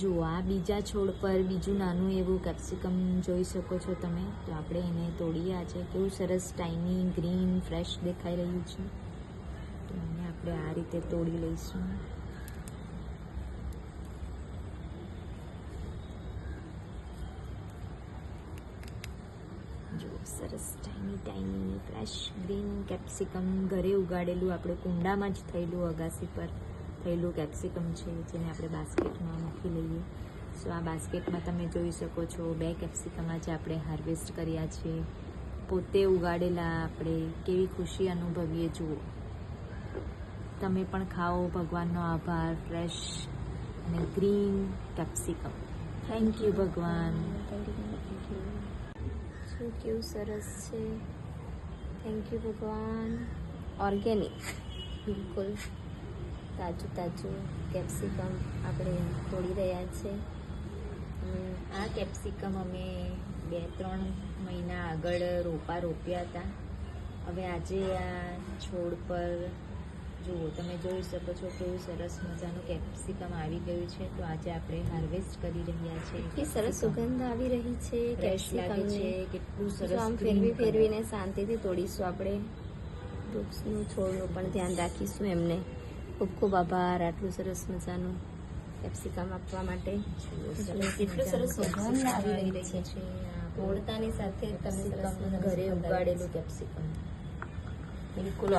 જુઓ આ બીજા છોડ પર બીજું નાનું એવું કેપ્સિકમ જોઈ શકો છો તમે. તો આપણે એને તોડીએ. આજે કેવું સરસ ટાઈની ગ્રીન ફ્રેશ દેખાઈ રહ્યું છે. તો એને આપણે આ રીતે તોડી લઈશું. જો સરસ ટાઈની ફ્રેશ ગ્રીન કેપ્સિકમ ઘરે ઉગાડેલું, આપણે કુંડામાં જ થયેલું, અગાસી પર થયેલું કેપ્સિકમ છે, જેને આપણે બાસ્કેટમાં મૂકી લઈએ. સો આ બાસ્કેટમાં તમે જોઈ શકો છો 2 કેપ્સિકમ આજે આપણે હાર્વેસ્ટ કર્યા છે, પોતે ઉગાડેલા. આપણે કેવી ખુશી અનુભવીએ. જુઓ, તમે પણ ખાઓ. ભગવાનનો આભાર. ફ્રેશ અને ગ્રીન કેપ્સિકમ. થેન્ક યુ ભગવાન. શું કેવું સરસ છે. થેન્ક યુ ભગવાન. ઓર્ગેનિક, બિલકુલ તાજું કેપ્સિકમ આપણે તોડી રહ્યા છે. આ કેપ્સિકમ અમે 2-3 મહિના આગળ રોપ્યા હતા. હવે આજે આ છોડ પર જુઓ, તમે જોઈ શકો છો કેવું સરસ મજાનું કેપ્સિકમ આવી ગયું છે. તો આજે આપણે હાર્વેસ્ટ કરી રહ્યા છે. કેટલી સરસ સુગંધ આવી રહી છે કેપ્સિકમની. કેટલું સરસ. આમ ફેરવીને શાંતિથી તોડીશું આપણે. વૃક્ષનું છોડનું પણ ધ્યાન રાખીશું એમને. ખૂબ ખૂબ આભાર આટલું સરસ મજાનું કેપ્સિકમ આપવા માટે. કેટલું સરસ સુગંધ આવી રહી છે. તોડતાની સાથે તમે ઘરે ઉગાડેલું કેપ્સિકમ બિલકુલ